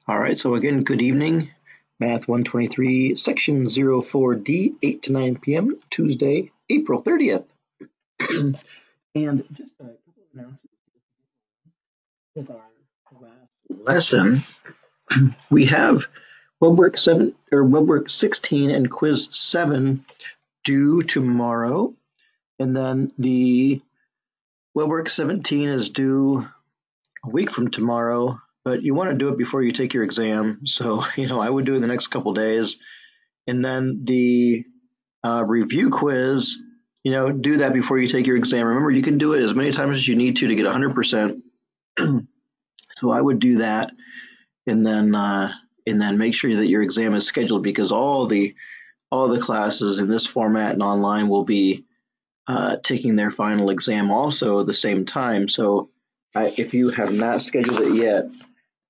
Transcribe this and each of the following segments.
All right, so again, good evening. Math 123, Section 04D, 8 to 9 p.m., Tuesday, April 30th. And just a couple of announcements with our last lesson. We have webwork 16 and quiz 7 due tomorrow. And then the webwork 17 is due a week from tomorrow, but you want to do it before you take your exam. So, I would do it in the next couple days. And then the review quiz, do that before you take your exam. Remember, you can do it as many times as you need to get 100%. So I would do that, and then make sure that your exam is scheduled, because all the classes in this format and online will be taking their final exam also at the same time. So if you have not scheduled it yet,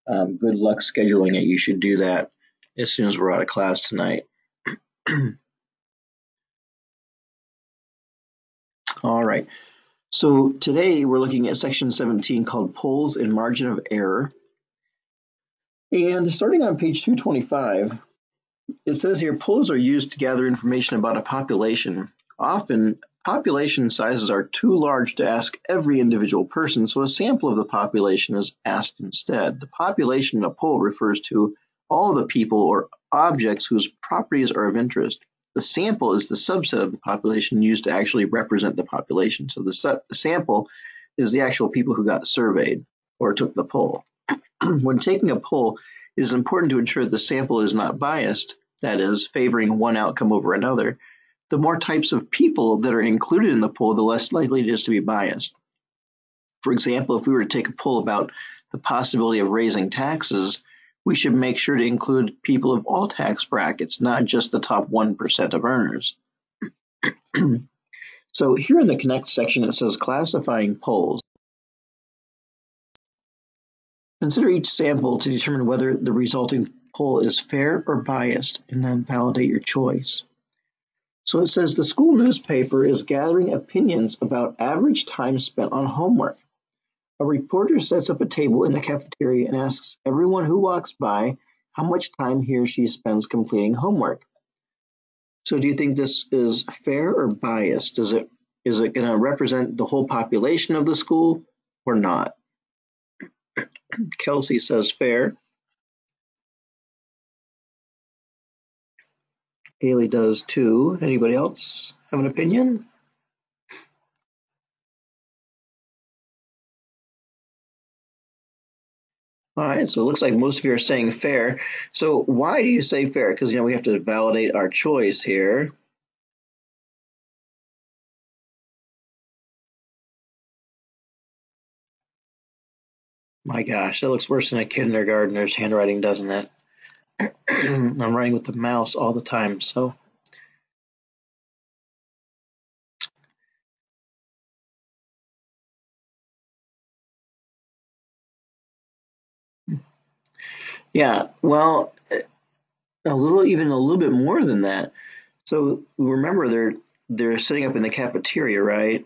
good luck scheduling it. You should do that as soon as we're out of class tonight. All right. So today we're looking at section 17 called Polls and Margin of Error. And starting on page 225, it says here, polls are used to gather information about a population. Often, population sizes are too large to ask every individual person, so a sample of the population is asked instead. The population in a poll refers to all the people or objects whose properties are of interest. The sample is the subset of the population used to actually represent the population. So the sample is the actual people who got surveyed or took the poll. When taking a poll, it is important to ensure the sample is not biased, that is, favoring one outcome over another. The more types of people that are included in the poll, the less likely it is to be biased. For example, if we were to take a poll about the possibility of raising taxes, we should make sure to include people of all tax brackets, not just the top 1% of earners. So here in the Connect section, it says classifying polls. Consider each sample to determine whether the resulting poll is fair or biased, and then validate your choice. So it says the school newspaper is gathering opinions about average time spent on homework. A reporter sets up a table in the cafeteria and asks everyone who walks by how much time he or she spends completing homework. So do you think this is fair or biased? Is it going to represent the whole population of the school or not? Kelsey says fair. Haley does too. Anybody else have an opinion? All right, so it looks like most of you are saying fair. So why do you say fair? Because, we have to validate our choice here. My gosh, that looks worse than a kindergartner's handwriting, doesn't it? I'm writing with the mouse all the time, so. Yeah, well, a little bit more than that. So remember, they're sitting up in the cafeteria, right?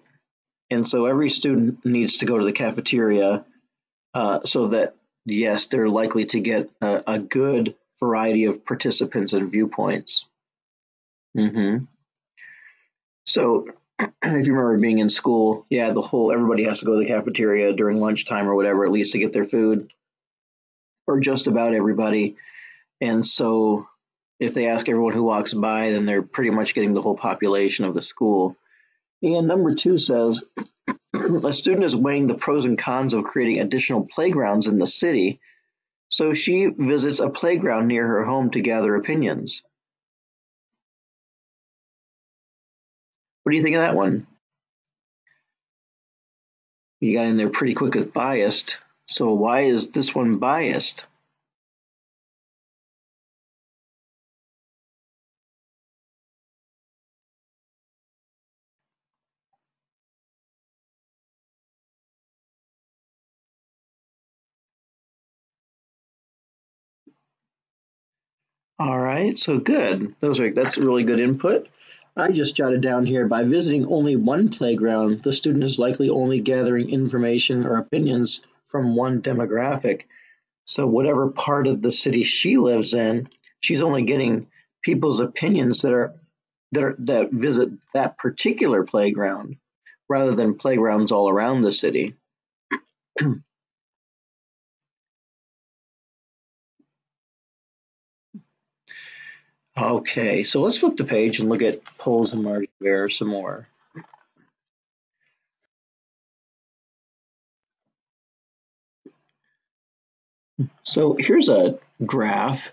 And so every student needs to go to the cafeteria so that, yes, they're likely to get a good variety of participants and viewpoints. So if you remember being in school, yeah, everybody has to go to the cafeteria during lunchtime or whatever, at least to get their food, or just about everybody. And so if they ask everyone who walks by, then they're pretty much getting the whole population of the school. And number 2 says, a student is weighing the pros and cons of creating additional playgrounds in the city, so she visits a playground near her home to gather opinions. What do you think of that one? You got in there pretty quick with biased. So why is this one biased? All right, so good. That's really good input. I just jotted down here, by visiting only one playground, the student is likely only gathering information or opinions from one demographic. So whatever part of the city she lives in, she's only getting people's opinions that visit that particular playground rather than playgrounds all around the city. Okay, so let's flip the page and look at polls and margin of error some more. So here's a graph,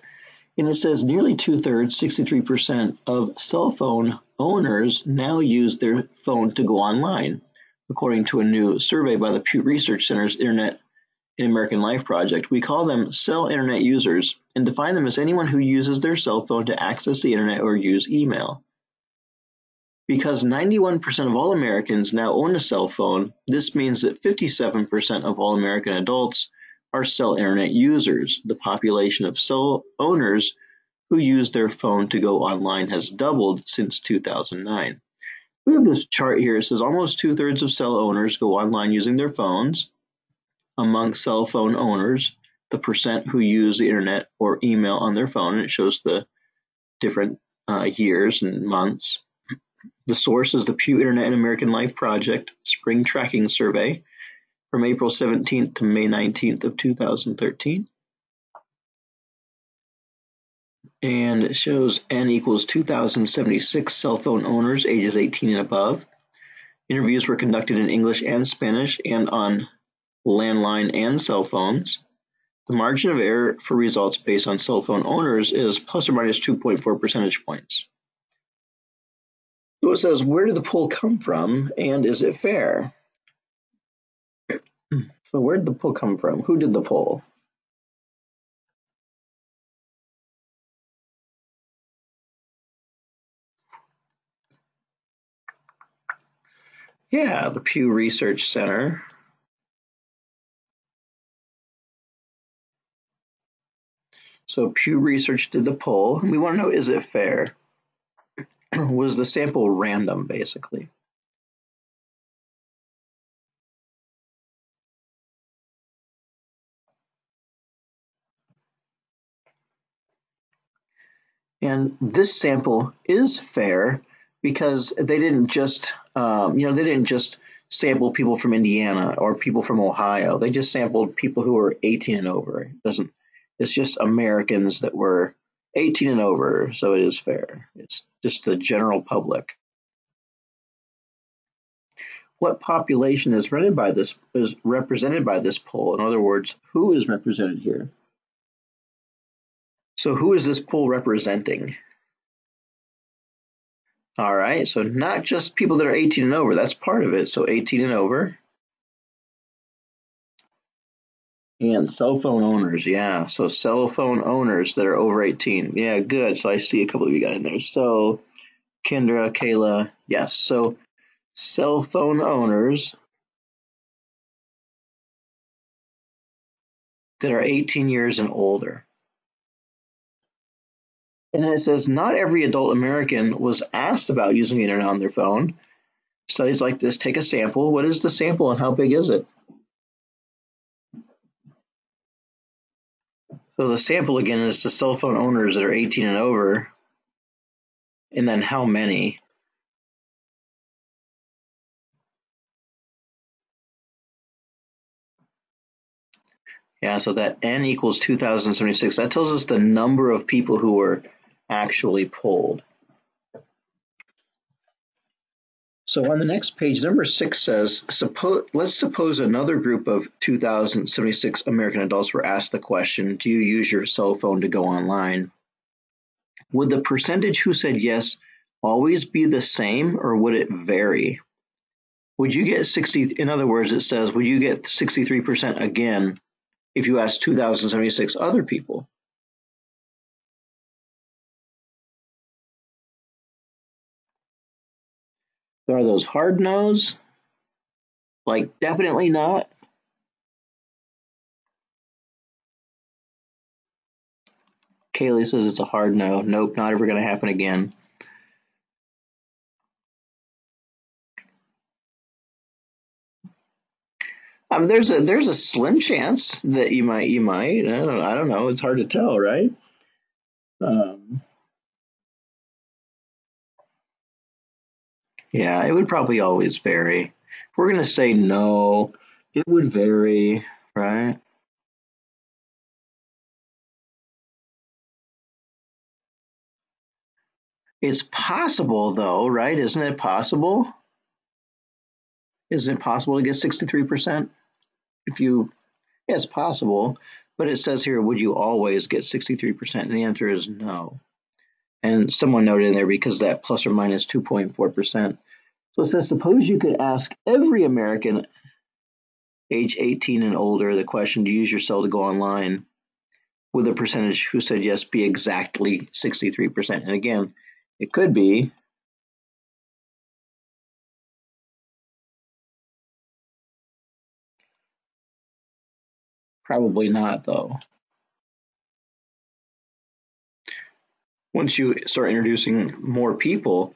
and it says nearly 2/3, 63% of cell phone owners now use their phone to go online, according to a new survey by the Pew Research Center's Internet in American Life project. We call them cell internet users and define them as anyone who uses their cell phone to access the internet or use email. Because 91% of all Americans now own a cell phone, this means that 57% of all American adults are cell internet users. The population of cell owners who use their phone to go online has doubled since 2009. We have this chart here. It says almost 2/3 of cell owners go online using their phones. Among cell phone owners, the percent who use the internet or email on their phone, and it shows the different years and months. The source is the Pew Internet in American Life Project Spring Tracking Survey from April 17th to May 19th of 2013. And it shows N equals 2,076 cell phone owners ages 18 and above. Interviews were conducted in English and Spanish and on landline and cell phones. The margin of error for results based on cell phone owners is plus or minus 2.4 percentage points. So it says, where did the poll come from and is it fair? So where did the poll come from? Who did the poll? Yeah, the Pew Research Center. So Pew Research did the poll. We want to know, is it fair? Was the sample random, basically? And this sample is fair because they didn't just, sample people from Indiana or people from Ohio. They just sampled people who were 18 and over. It's just Americans that were 18 and over, so it is fair. It's just the general public. What population is represented by this poll? In other words, who is represented here? So who is this poll representing? All right, so not just people that are 18 and over, that's part of it. So 18 and over. And cell phone owners, yeah. So cell phone owners that are over 18. Yeah, good. So I see a couple of you got in there. So Kendra, Kayla, yes. So cell phone owners that are 18 years and older. And then it says not every adult American was asked about using the internet on their phone. Studies like this take a sample. What is the sample and how big is it? So the sample again is the cell phone owners that are 18 and over. And then how many? Yeah, so that N equals 2,076. That tells us the number of people who were actually polled. So on the next page, number 6 says, let's suppose another group of 2,076 American adults were asked the question, do you use your cell phone to go online? Would the percentage who said yes always be the same or would it vary? Would you get 60, in other words, it says, would you get 63% again if you asked 2,076 other people? So are those hard no's? Like definitely not? Kaylee says it's a hard no. Nope, not ever going to happen again. mean, there's a slim chance that you might. I don't know. It's hard to tell, right? Yeah, it would probably always vary. If we're gonna say no, it would vary, right? It's possible though, right? Isn't it possible? Isn't it possible to get 63%? If you, yeah, it's possible, but it says here, would you always get 63%? And the answer is no. And someone noted in there because that plus or minus 2.4%. So it says, suppose you could ask every American age 18 and older the question, do you use your cell to go online? Would the percentage who said yes be exactly 63%? And again, it could be. Probably not, though. Once you start introducing more people,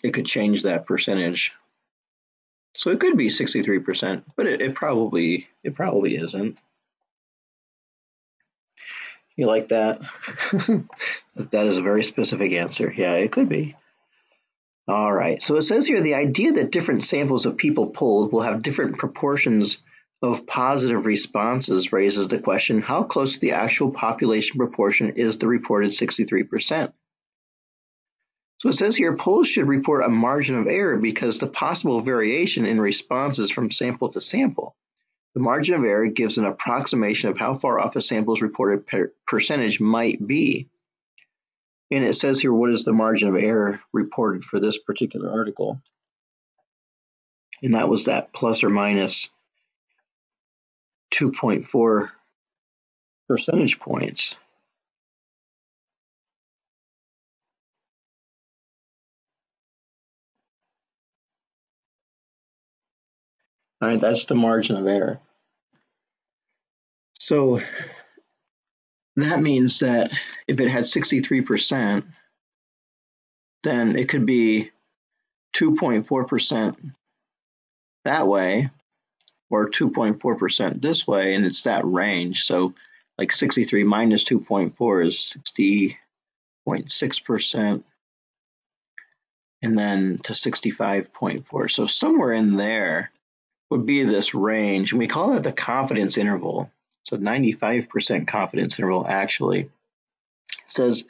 it could change that percentage. So it could be 63%, but it probably isn't. You like that? That is a very specific answer. Yeah, it could be. All right. So it says here the idea that different samples of people polled will have different proportions of positive responses raises the question, how close to the actual population proportion is the reported 63%? So it says here polls should report a margin of error because the possible variation in responses from sample to sample. The margin of error gives an approximation of how far off a sample's reported percentage might be. And it says here what is the margin of error reported for this particular article. And that was that plus or minus 2.4 percentage points. All right, that's the margin of error. So that means that if it had 63%, then it could be 2.4% that way or 2.4% this way, and it's that range. So like 63 minus 2.4 is 60.6%, and then to 65.4. So somewhere in there would be this range, and we call that the confidence interval. It's a 95% confidence interval, actually. It says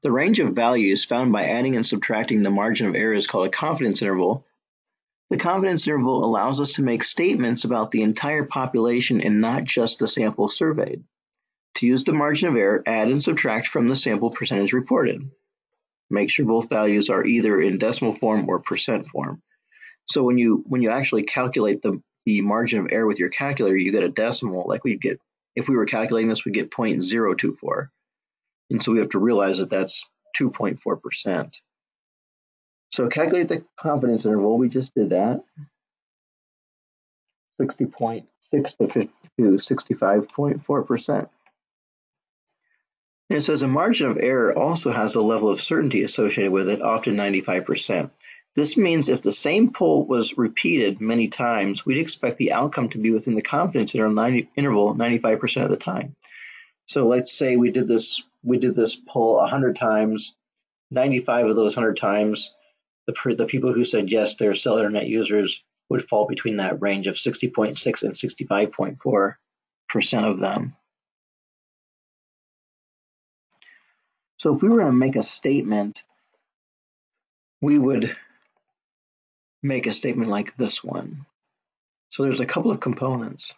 the range of values found by adding and subtracting the margin of error is called a confidence interval. The confidence interval allows us to make statements about the entire population and not just the sample surveyed. To use the margin of error, add and subtract from the sample percentage reported. Make sure both values are either in decimal form or percent form. So when you actually calculate the margin of error with your calculator, you get a decimal. Like we'd get, if we were calculating this, we'd get 0.024. And so we have to realize that that's 2.4%. So calculate the confidence interval. We just did that. 60.6 to 65.4%. And it says a margin of error also has a level of certainty associated with it, often 95%. This means if the same poll was repeated many times, we'd expect the outcome to be within the confidence interval 95% of the time. So let's say we did this poll 100 times, 95 of those 100 times, the people who said yes, they're cell internet users, would fall between that range of 60.6 and 65.4% of them. So if we were going to make a statement, we would make a statement like this one. So there's a couple of components.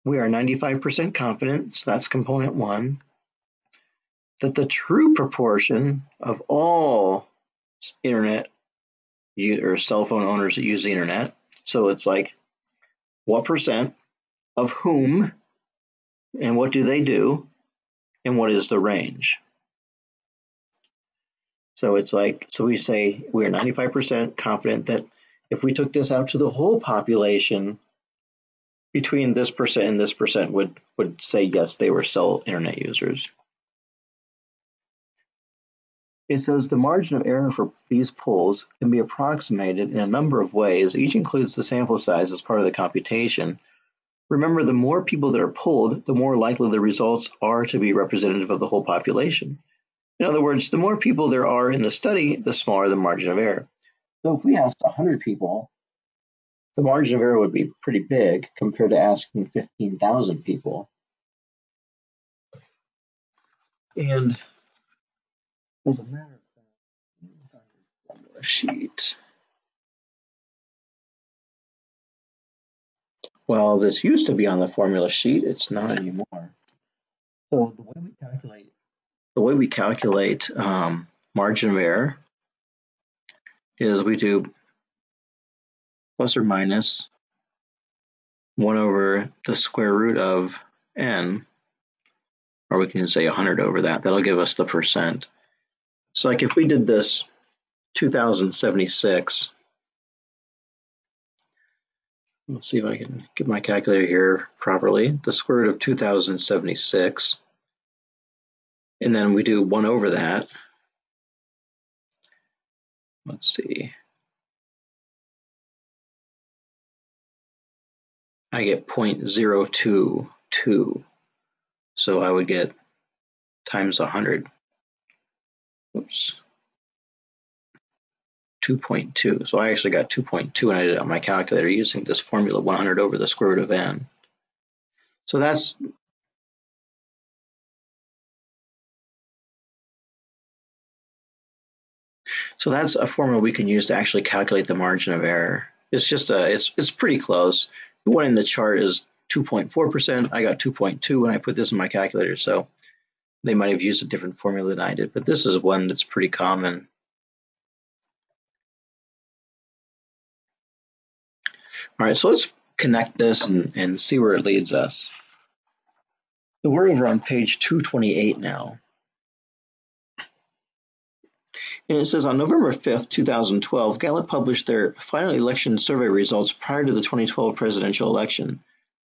We are 95% confident, so that's component one, that the true proportion of all internet or cell phone owners that use the internet, so it's like what percent of whom and what do they do and what is the range. So it's like, so we say we are 95% confident that if we took this out to the whole population, between this percent and this percent would say yes, they were cell internet users. It says the margin of error for these polls can be approximated in a number of ways. Each includes the sample size as part of the computation. Remember, the more people that are polled, the more likely the results are to be representative of the whole population. In other words, the more people there are in the study, the smaller the margin of error. So if we asked 100 people, the margin of error would be pretty big compared to asking 15,000 people. And as a matter of fact, formula sheet. Well, this used to be on the formula sheet. It's not anymore. So the way we calculate margin of error is we do plus or minus 1 over the square root of n, or we can say 100 over that. That'll give us the percent. So like if we did this 2076, let's see if I can get my calculator here properly. The square root of 2076, and then we do 1 over that. Let's see. I get 0.022. So I would get times 100. Oops. 2.2. So I actually got 2.2 and I did it on my calculator using this formula 100 over the square root of n. So that's a formula we can use to actually calculate the margin of error. It's just it's pretty close. The one in the chart is 2.4%. I got 2.2 when I put this in my calculator, so they might have used a different formula than I did, but this is one that's pretty common. All right, so let's connect this and see where it leads us. So we're over on page 228 now. And it says on November 5th, 2012, Gallup published their final election survey results prior to the 2012 presidential election.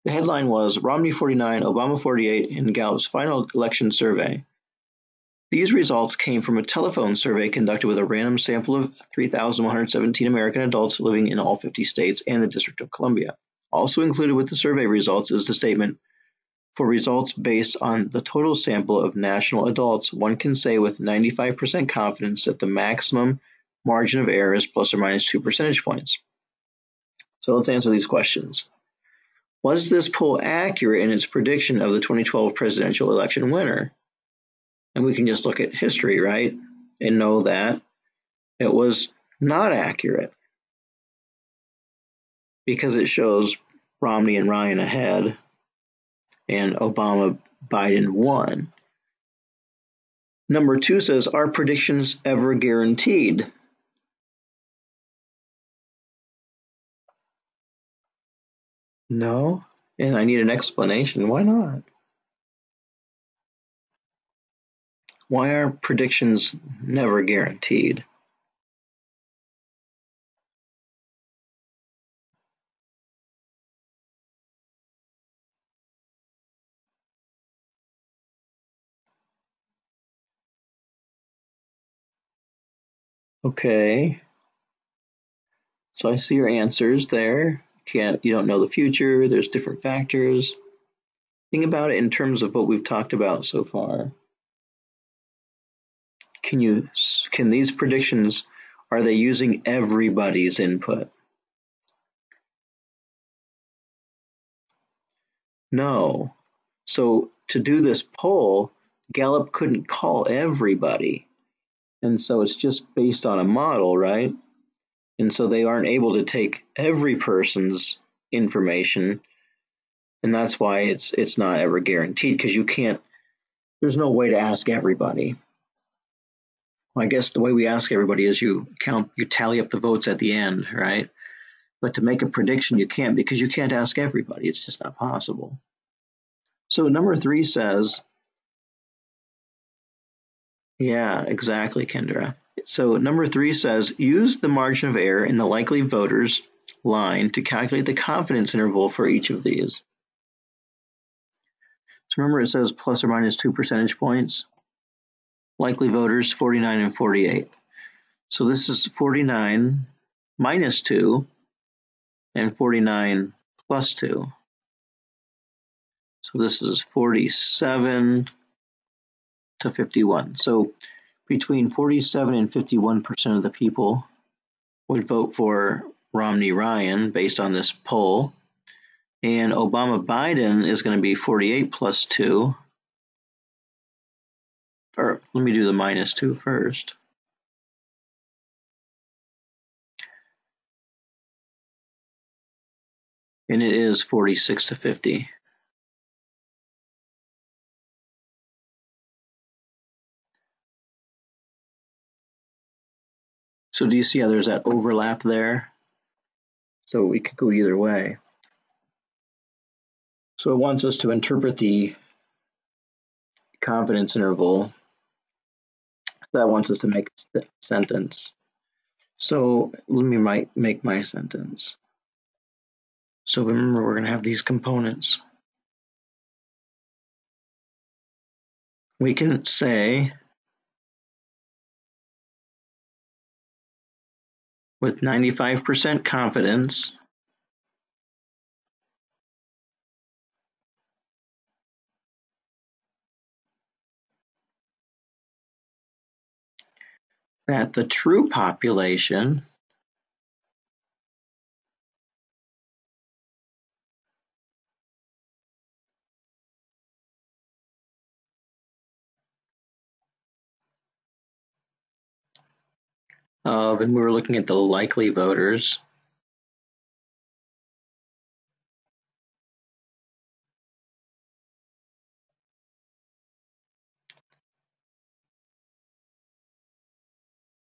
The headline was Romney 49, Obama 48 in Gallup's final election survey. These results came from a telephone survey conducted with a random sample of 3,117 American adults living in all 50 states and the District of Columbia. Also included with the survey results is the statement, for results based on the total sample of national adults, one can say with 95% confidence that the maximum margin of error is plus or minus 2 percentage points. So let's answer these questions. Was this poll accurate in its prediction of the 2012 presidential election winner? And we can just look at history, right? And know that it was not accurate because it shows Romney and Ryan ahead and Obama Biden won. Number 2 says, are predictions ever guaranteed? No, and I need an explanation. Why not? Why are predictions never guaranteed? Okay, so I see your answers there. You don't know the future. There's different factors. Think about it in terms of what we've talked about so far. Can these predictions, are they using everybody's input? No. So to do this poll, Gallup couldn't call everybody. And so it's just based on a model, right? And so they aren't able to take every person's information. And that's why it's not ever guaranteed, because there's no way to ask everybody. Well, I guess the way we ask everybody is you tally up the votes at the end, right? But to make a prediction, you can't, because you can't ask everybody. It's just not possible. So number 3 says, yeah, exactly, Kendra. So number 3 says, use the margin of error in the likely voters line to calculate the confidence interval for each of these. So remember it says plus or minus 2 percentage points. likely voters 49 and 48. So this is 49 minus 2 and 49 plus 2. So this is 47 to 51. So between 47 and 51% of the people would vote for Romney-Ryan based on this poll. And Obama-Biden is going to be 48 plus 2. Or let me do the minus 2 first. And it is 46 to 50. So do you see how there's that overlap there? So we could go either way. So it wants us to interpret the confidence interval. That wants us to make a sentence. So let me make my sentence. So remember, we're going to have these components. We can say with 95% confidence that the true population of, and we're looking at the likely voters,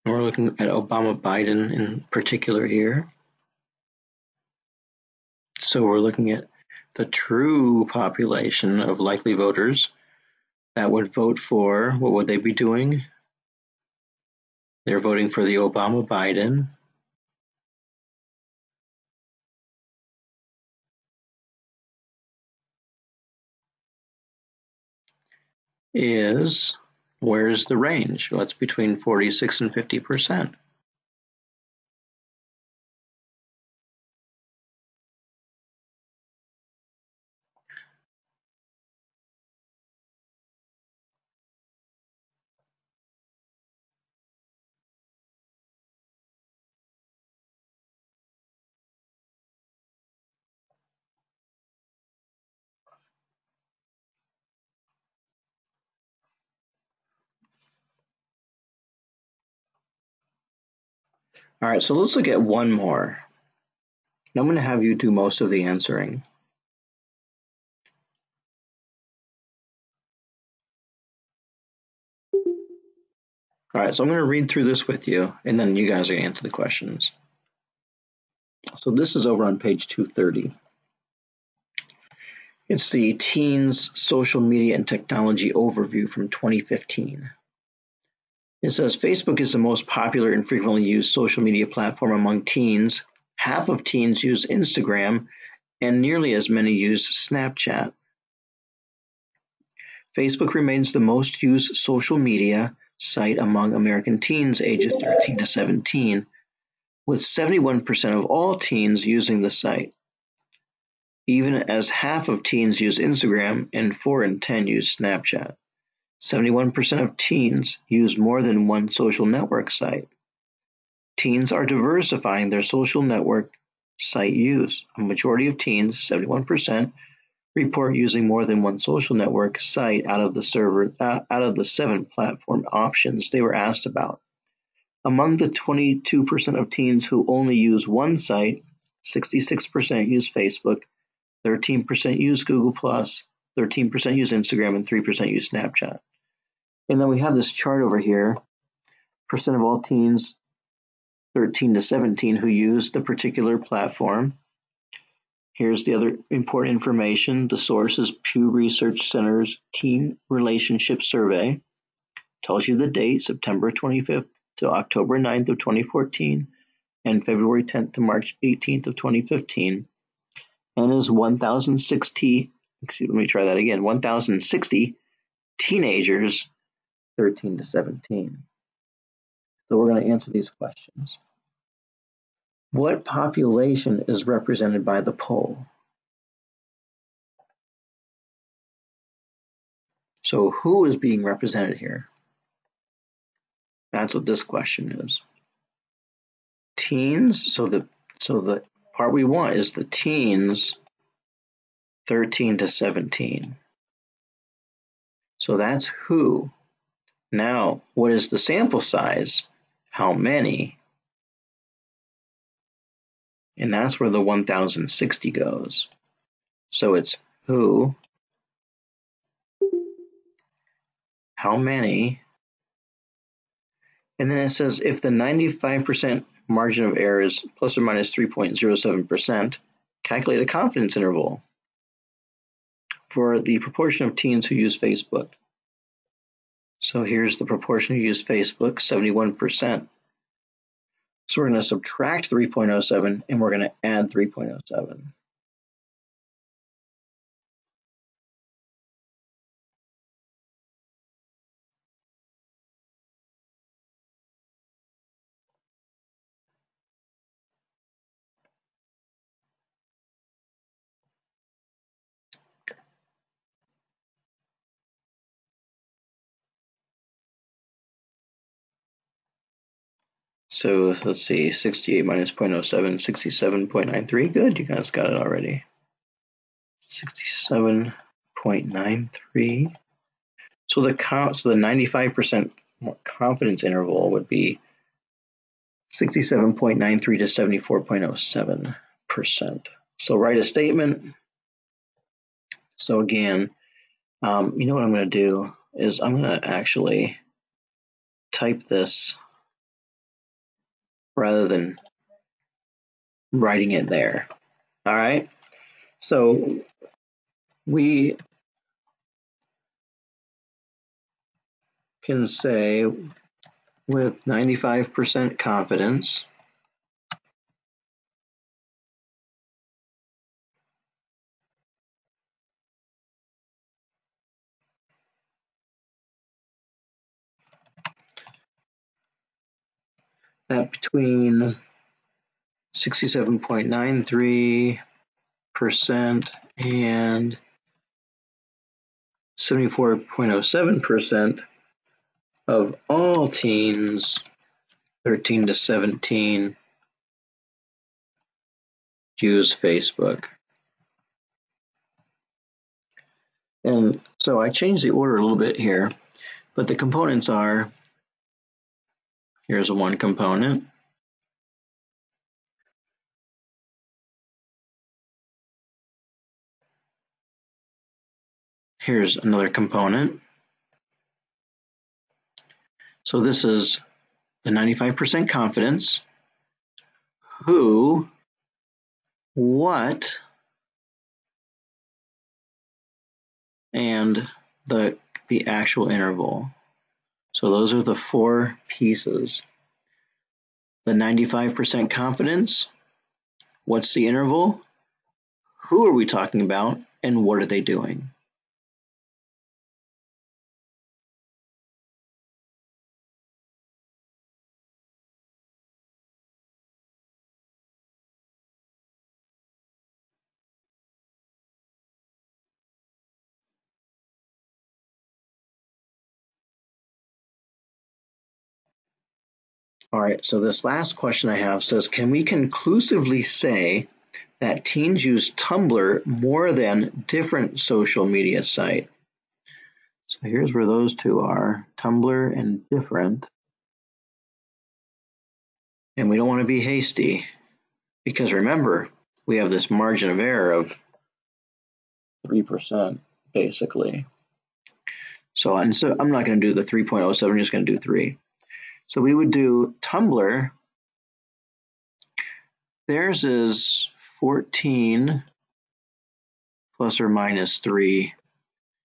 and we're looking at Obama-Biden in particular here. So we're looking at the true population of likely voters that would vote for, what would they be doing? They're voting for the Obama-Biden. Is, where's the range? Well, it's between 46 and 50%. All right, so let's look at one more. Now I'm going to have you do most of the answering. All right, so I'm going to read through this with you, and then you guys are going to answer the questions. So this is over on page 230. It's the Teens Social Media and Technology Overview from 2015. It says Facebook is the most popular and frequently used social media platform among teens. Half of teens use Instagram, and nearly as many use Snapchat. Facebook remains the most used social media site among American teens ages 13 to 17, with 71% of all teens using the site, even as half of teens use Instagram and 4 in 10 use Snapchat. 71% of teens use more than one social network site. Teens are diversifying their social network site use. A majority of teens, 71%, report using more than one social network site out of the 7 platform options they were asked about. Among the 22% of teens who only use one site, 66% use Facebook, 13% use Google+, 13% use Instagram, and 3% use Snapchat. And then we have this chart over here, percent of all teens 13 to 17 who use the particular platform. Here's the other important information. The source is Pew Research Center's Teen Relationship Survey. Tells you the date, September 25th to October 9th of 2014, and February 10th to March 18th of 2015, and is 1,060 teenagers 13 to 17. So we're going to answer these questions. What population is represented by the pole? So who is being represented here? That's what this question is. Teens, so the part we want is the teens 13 to 17. So that's who. Now, what is the sample size? How many? And that's where the 1060 goes. So it's who, how many, and then it says if the 95% margin of error is plus or minus 3.07%, calculate a confidence interval for the proportion of teens who use Facebook. So here's the proportion who use Facebook, 71%. So we're going to subtract 3.07 and we're going to add 3.07. So let's see, 68 minus 0.07, 67.93. Good, you guys got it already. 67.93. So the 95% confidence interval would be 67.93 to 74.07%. So write a statement. So again, you know what I'm going to do is I'm going to actually type this rather than writing it there. All right. So we can say with 95% confidence that between 67.93% and 74.07% of all teens 13 to 17 use Facebook. And so I changed the order a little bit here, but the components are, here's one component. Here's another component. So this is the 95% confidence, who, what, and the actual interval. So those are the four pieces. The 95% confidence, what's the interval, who are we talking about, and what are they doing? All right, so this last question I have says, can we conclusively say that teens use Tumblr more than different social media site? So here's where those two are, Tumblr and different. And we don't want to be hasty because remember, we have this margin of error of 3% basically. So I'm not going to do the 3.07, I'm just going to do 3. So we would do Tumblr. Theirs is 14 plus or minus 3.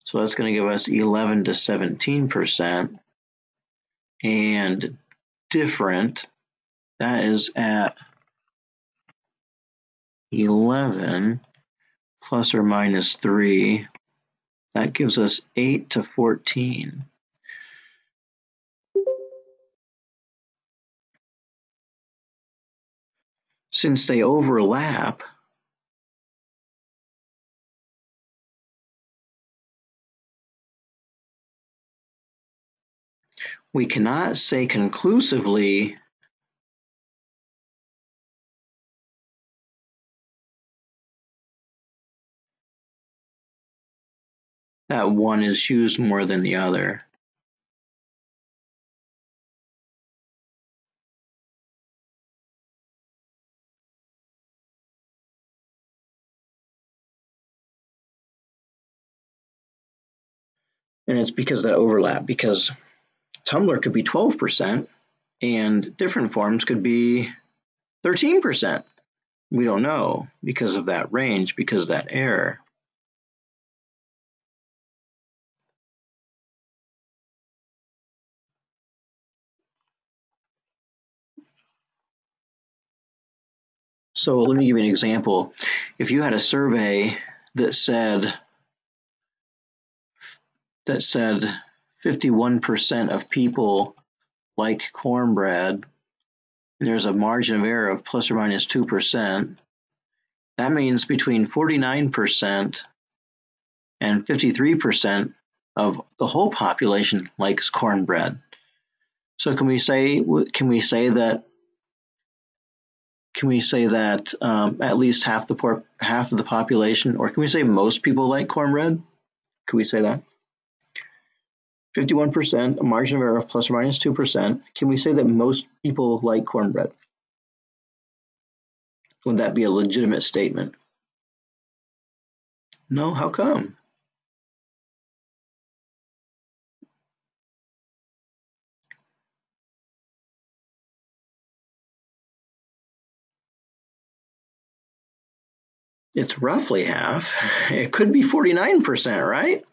So that's going to give us 11 to 17%. And different, that is at 11 plus or minus 3. That gives us 8 to 14. since they overlap, we cannot say conclusively that one is used more than the other. And it's because of that overlap, because Tumblr could be 12% and different forms could be 13%. We don't know because of that range, because of that error. So let me give you an example. If you had a survey that said 51% of people like cornbread, there's a margin of error of plus or minus 2%. That means between 49% and 53% of the whole population likes cornbread. So can we say that at least half of the population, or can we say most people like cornbread? Can we say that? 51%, a margin of error of plus or minus 2%. Can we say that most people like cornbread? Would that be a legitimate statement? No, how come? It's roughly half. It could be 49%, right?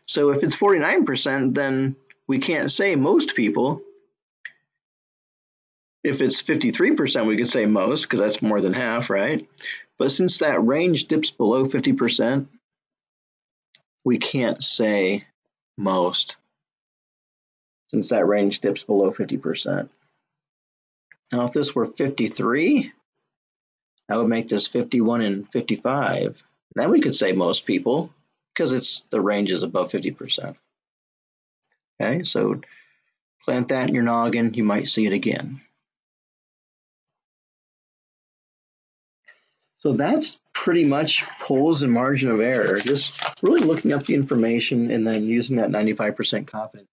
So if it's 49%, then we can't say most people. If it's 53%, we could say most, because that's more than half, right? But since that range dips below 50%, we can't say most, since that range dips below 50%. Now, if this were 53, that would make this 51 and 55. Then we could say most people, because the range is above 50%. Okay, so plant that in your noggin, you might see it again. So that's pretty much polls and margin of error, just really looking up the information and then using that 95% confidence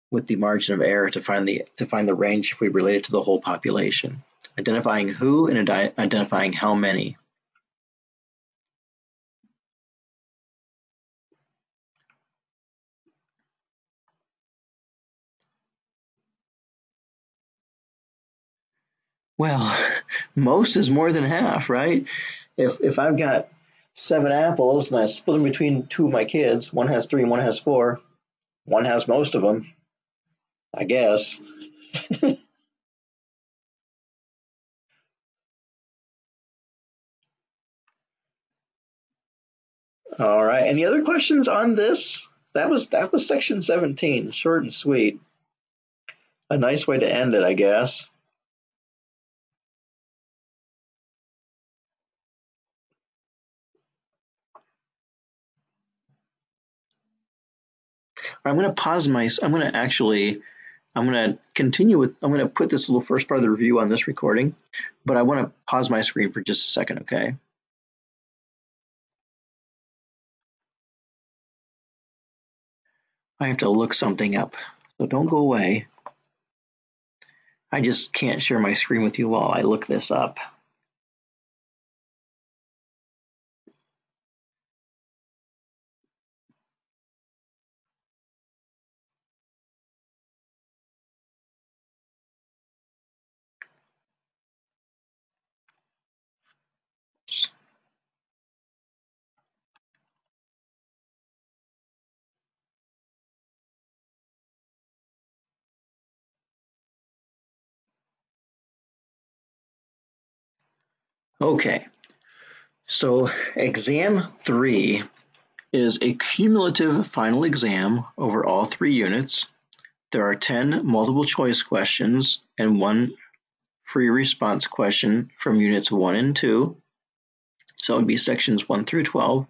with the margin of error to find the range if we relate it to the whole population. Identifying who and identifying how many. Well, most is more than half, right? If I've got 7 apples and I split them between 2 of my kids, one has 3 and one has 4, one has most of them, I guess. All right. Any other questions on this? That was section 17, short and sweet. A nice way to end it, I guess. I'm going to pause I'm going to put this little first part of the review on this recording, but I want to pause my screen for just a second, okay? I have to look something up, so don't go away. I just can't share my screen with you while I look this up. Okay, so exam 3 is a cumulative final exam over all 3 units. There are 10 multiple choice questions and 1 free response question from units 1 and 2. So it would be sections 1 through 12.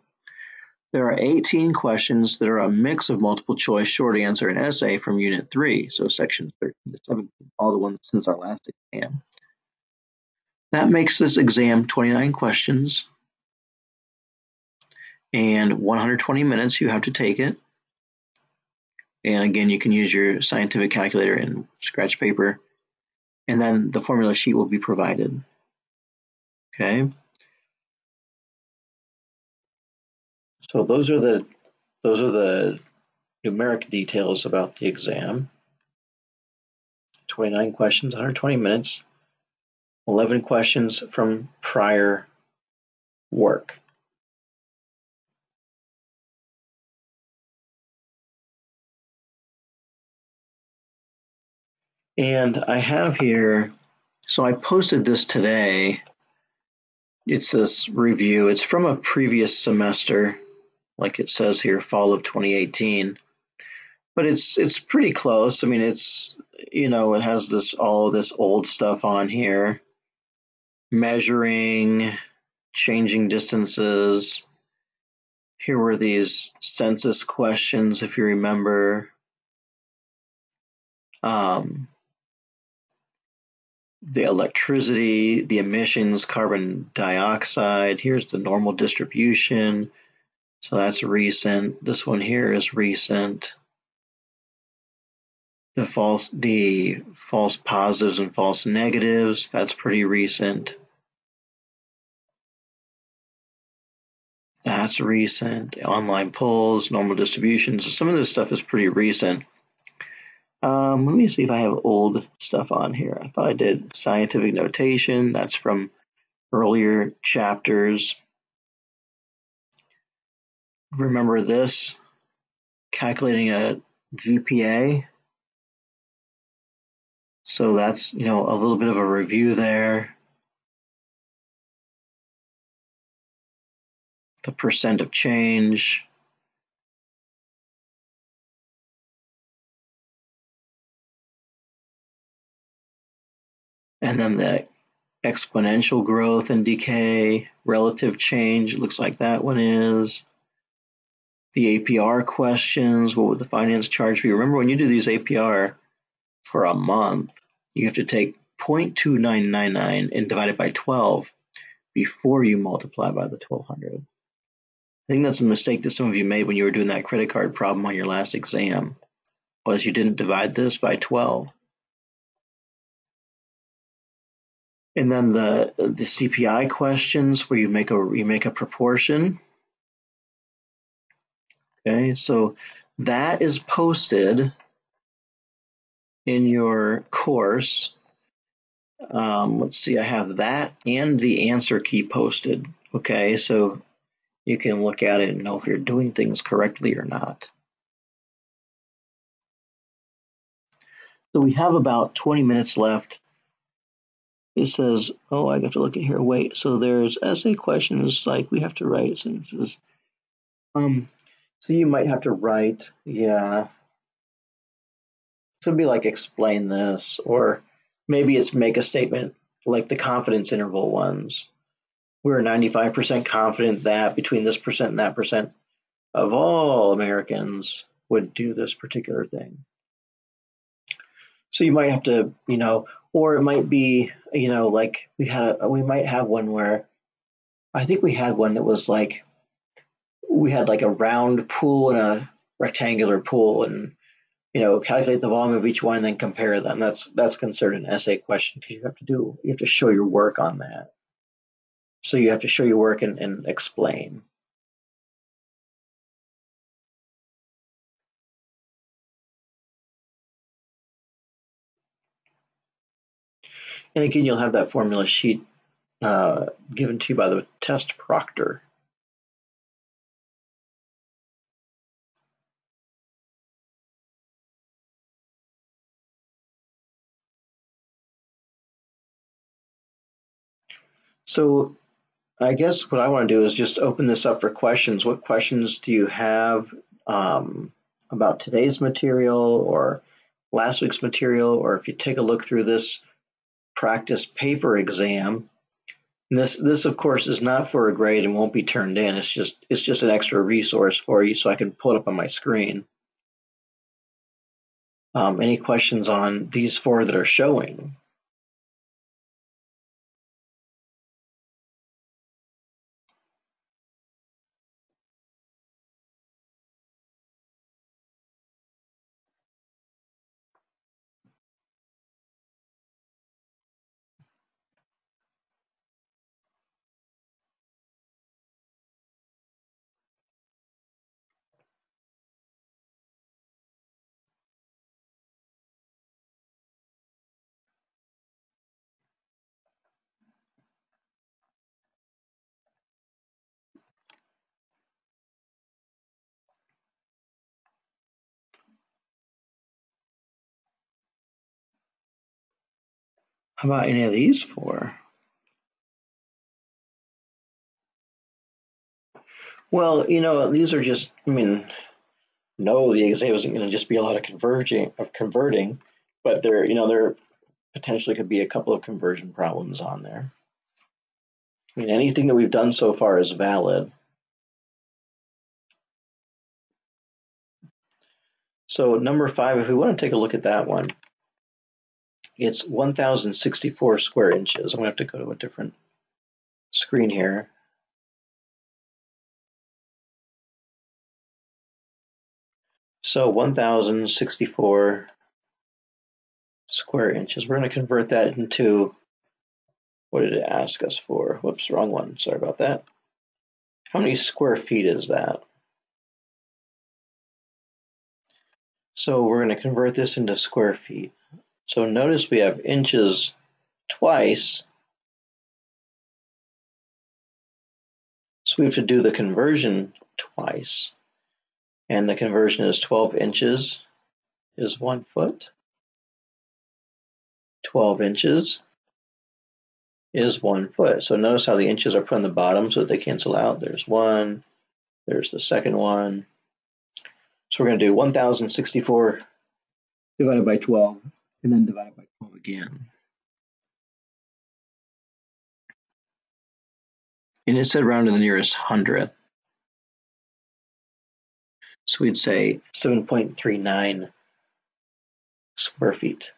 There are 18 questions that are a mix of multiple choice, short answer, and essay from unit 3. So sections 13 to 17, all the ones since our last exam. That makes this exam 29 questions and 120 minutes. You have to take it. And again, you can use your scientific calculator and scratch paper. And then the formula sheet will be provided. Okay. So those are the numeric details about the exam. 29 questions, 120 minutes, 11 questions from prior work. And I have here, so I posted this today. It's this review. It's from a previous semester, like it says here, fall of 2018. But it's pretty close. I mean, it's, you know, it has all this old stuff on here. Measuring, changing distances. Here were these census questions, if you remember. The electricity, the emissions, carbon dioxide. Here's the normal distribution. So that's recent. This one here is recent. The false positives and false negatives, that's pretty recent. That's recent. Online polls, normal distributions. So some of this stuff is pretty recent. Let me see if I have old stuff on here. I thought I did scientific notation. That's from earlier chapters. Remember this? Calculating a GPA. So that's, you know, a little bit of a review there. The percent of change. And then the exponential growth and decay, relative change, looks like that one is. The APR questions, what would the finance charge be? Remember, when you do these APR for a month, you have to take 0.2999 and divide it by 12 before you multiply by the 1200. I think that's a mistake that some of you made when you were doing that credit card problem on your last exam, was you didn't divide this by 12. And then the CPI questions, where you make a proportion. Okay, so that is posted in your course. Let's see, I have that and the answer key posted. Okay, so you can look at it and know if you're doing things correctly or not. So we have about 20 minutes left. It says, oh, I have to look at here. Wait, so there's essay questions, like we have to write sentences. So you might have to write, yeah. So it'd be like explain this, or maybe it's make a statement like the confidence interval ones. We're 95% confident that between this percent and that percent of all Americans would do this particular thing. So you might have to, you know, or it might be, you know, like we might have one where, I think we had one that was like, we had like a round pool and a rectangular pool, and, you know, calculate the volume of each one and then compare them. That's considered an essay question, because you have to show your work on that. So you have to show your work and explain. And again, you'll have that formula sheet given to you by the test proctor. So I guess what I want to do is just open this up for questions. What questions do you have about today's material or last week's material? Or if you take a look through this practice paper exam. And this of course is not for a grade and won't be turned in. It's just an extra resource for you so I can pull it up on my screen. Any questions on these four that are showing? How about any of these four? Well, these are just, no, the exam isn't going to just be a lot of converting, but there potentially could be a couple of conversion problems on there. Anything that we've done so far is valid. So number 5, if we want to take a look at that one, it's 1,064 square inches. I'm going to have to go to a different screen here. So 1,064 square inches. We're going to convert that into, what did it ask us for? Whoops, wrong one. Sorry about that. How many square feet is that? So we're going to convert this into square feet. So notice we have inches twice. So we have to do the conversion twice. And the conversion is 12 inches is 1 foot. 12 inches is 1 foot. So notice how the inches are put on the bottom so that they cancel out. There's 1, there's the second one. So we're going to do 1,064 divided by 12, and then divided by 12 again. And it said round to the nearest hundredth. So we'd say 7.39 square feet.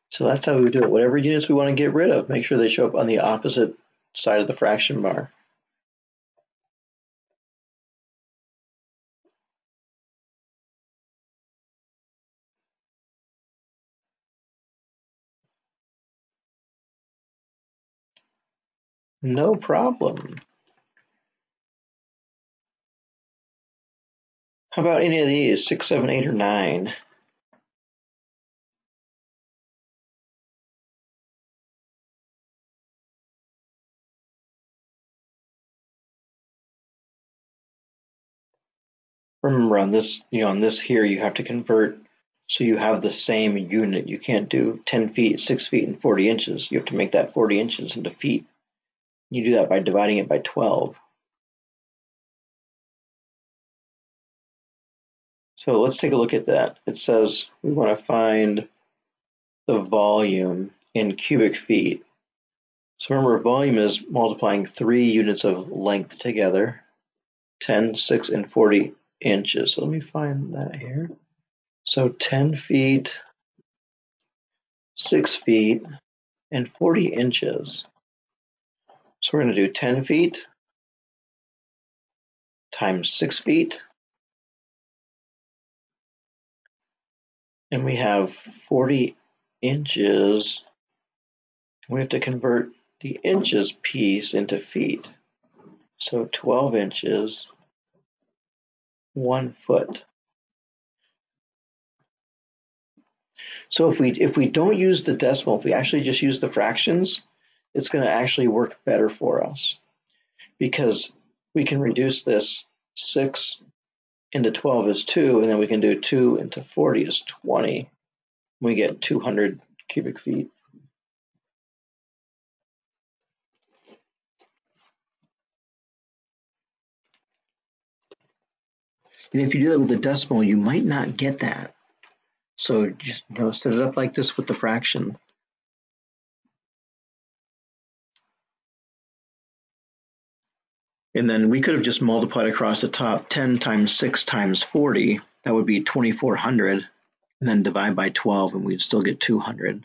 So that's how we do it. Whatever units we want to get rid of, make sure they show up on the opposite side of the fraction bar. No problem. How about any of these? 6, 7, 8, or 9? Remember on this here, you have to convert so you have the same unit. You can't do 10 feet, 6 feet, and 40 inches. You have to make that 40 inches into feet. You do that by dividing it by 12. So let's take a look at that. It says we want to find the volume in cubic feet. So remember, volume is multiplying 3 units of length together, 10, 6, and 40 inches. So let me find that here. So 10 feet, 6 feet, and 40 inches. So we're going to do 10 feet times 6 feet. And we have 40 inches. We have to convert the inches piece into feet. So 12 inches, 1 foot. So if we don't use the decimal, if we actually just use the fractions, it's going to actually work better for us because we can reduce this 6 into 12 is 2, and then we can do 2 into 40 is 20. We get 200 cubic feet. And if you do that with the decimal, you might not get that. So just set it up like this with the fraction. And then we could have just multiplied across the top 10 times 6 times 40. That would be 2,400. And then divide by 12 and we'd still get 200.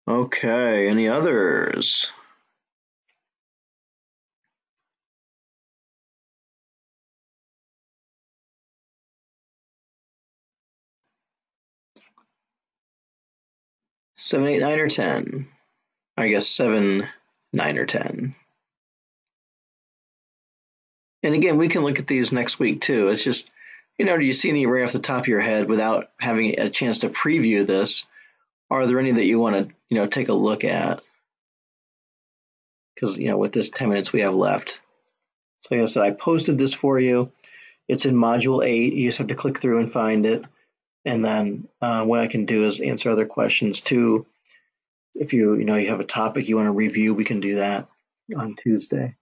Okay, any others? Seven, 8, 9, or 10? I guess 7, 9, or 10. And again, we can look at these next week too. It's just, do you see any right off the top of your head without having a chance to preview this? Are there any that you want to, take a look at? Because, with this 10 minutes we have left. So like I said, I posted this for you. It's in Module 8. You just have to click through and find it. And then what I can do is answer other questions too. If you have a topic you want to review, we can do that on Tuesday.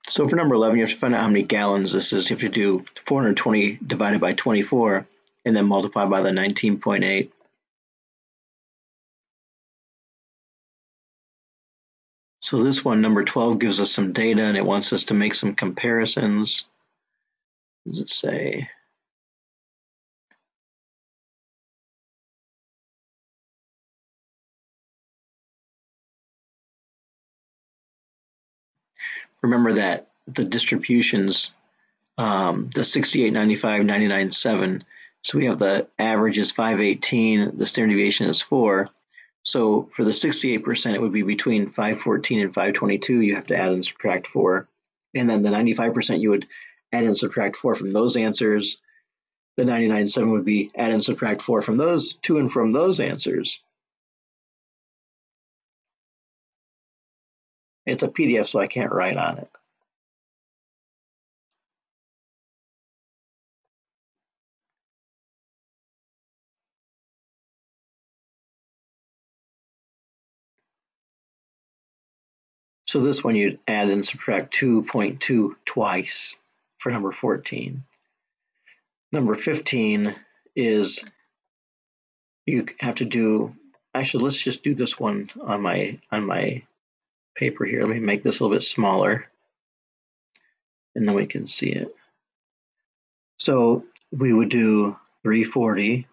So for number 11, you have to find out how many gallons this is. You have to do 420 divided by 24 and then multiply by the 19.8. So this one, number 12, gives us some data and it wants us to make some comparisons. What does it say? Remember that the distributions, the 68, 95, 99, 7. So we have the average is 518, the standard deviation is 4. So for the 68%, it would be between 514 and 522. You have to add and subtract 4. And then the 95%, you would add and subtract 4 from those answers. The 99.7 would be add and subtract 4 from those, to and from those answers. It's a PDF, so I can't write on it. So this one you'd add and subtract 2.2 twice for number 14. Number 15 is you have to do, actually let's just do this one on my paper here. Let me make this a little bit smaller and then we can see it. So we would do 340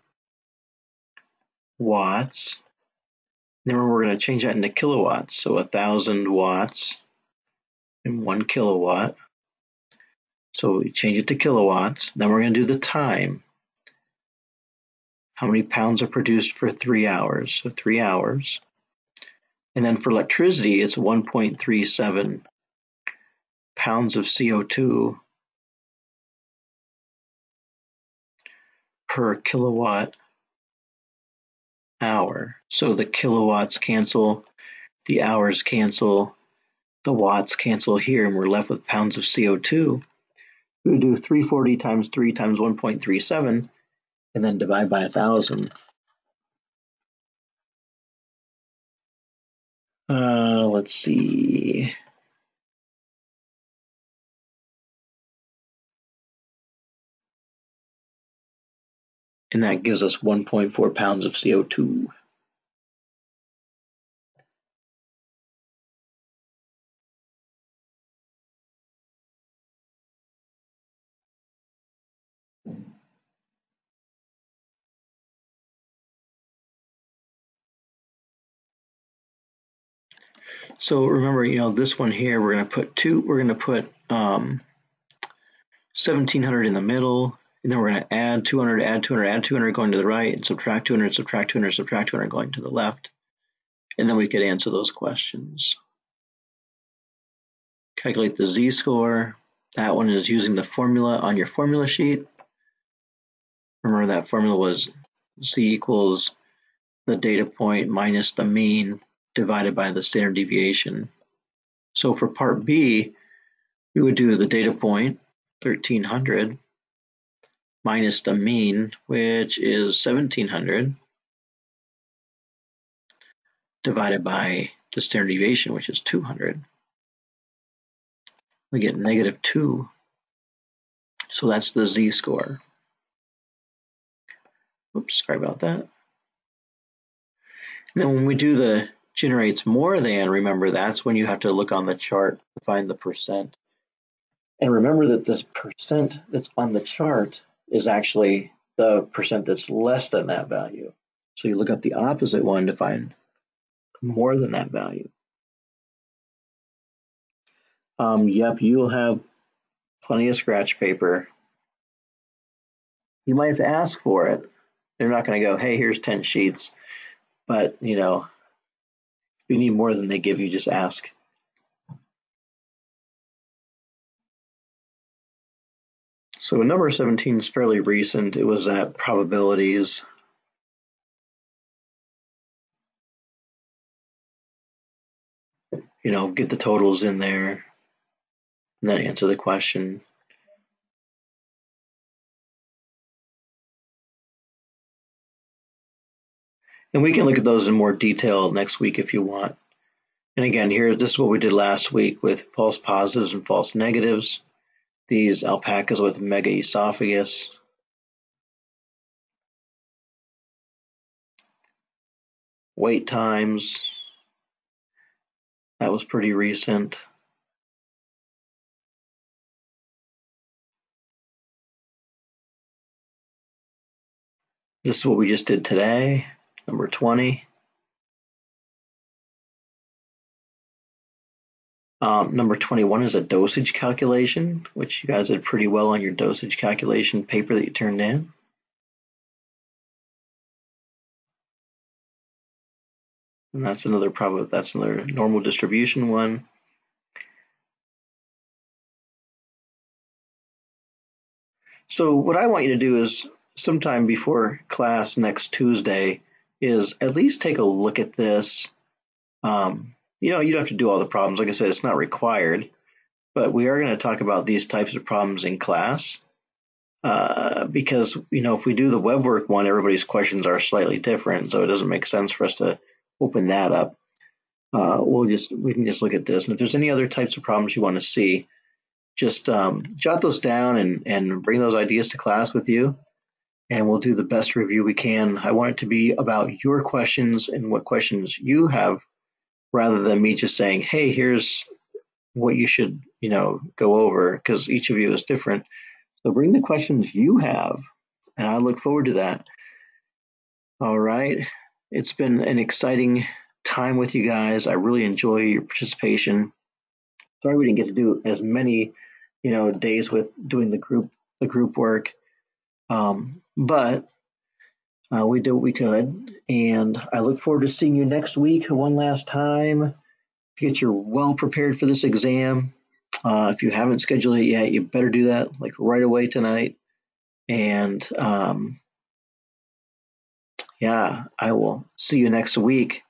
watts. Then we're going to change that into kilowatts. So 1,000 watts and 1 kilowatt. So we change it to kilowatts. Then we're going to do the time. How many pounds are produced for 3 hours? So 3 hours. And then for electricity, it's 1.37 pounds of CO2 per kilowatt hour. So the kilowatts cancel, the hours cancel, the watts cancel here, and we're left with pounds of CO2. We would do 340 times 3 times 1.37 and then divide by 1,000. Let's see. And that gives us 1.4 pounds of CO2. So remember, this one here, we're going to put 1,700 in the middle, and then we're going to add 200, add 200, add 200 going to the right, and subtract 200, subtract 200, subtract 200 going to the left. And then we could answer those questions. Calculate the z-score. That one is using the formula on your formula sheet. Remember that formula was z equals the data point minus the mean divided by the standard deviation. So for part B, we would do the data point, 1300, minus the mean, which is 1700, divided by the standard deviation, which is 200. We get -2. So that's the z-score. Oops, sorry about that. And then when we do the generates more than, remember that's when you have to look on the chart to find the percent. And remember that this percent that's on the chart is actually the percent that's less than that value. So you look up the opposite one to find more than that value. Yep, you'll have plenty of scratch paper. You might have to ask for it. They're not going to go, hey, here's 10 sheets. But, you know, if you need more than they give you, just ask. So number 17 is fairly recent. It was at probabilities. You know, get the totals in there and then answer the question. And we can look at those in more detail next week if you want. And again, here, this is what we did last week with false positives and false negatives. These alpacas with mega esophagus. Wait times. That was pretty recent. This is what we just did today, number 20. Number 21 is a dosage calculation, which you guys did pretty well on your dosage calculation paper that you turned in. And that's another normal distribution one. So what I want you to do is sometime before class next Tuesday is at least take a look at this. You know, you don't have to do all the problems. Like I said, it's not required, but we are going to talk about these types of problems in class because, you know, if we do the web work one, everybody's questions are slightly different, so it doesn't make sense for us to open that up. We can just look at this. And if there's any other types of problems you want to see, just jot those down and bring those ideas to class with you, and we'll do the best review we can. I want it to be about your questions and what questions you have, rather than me just saying, hey, here's what you should, you know, go over, because each of you is different. So bring the questions you have, and I look forward to that. All right. It's been an exciting time with you guys. I really enjoy your participation. Sorry we didn't get to do as many, you know, days with doing the group work, but we did what we could, and I look forward to seeing you next week one last time to get you well prepared for this exam. If you haven't scheduled it yet, you better do that like right away tonight. And yeah, I will see you next week.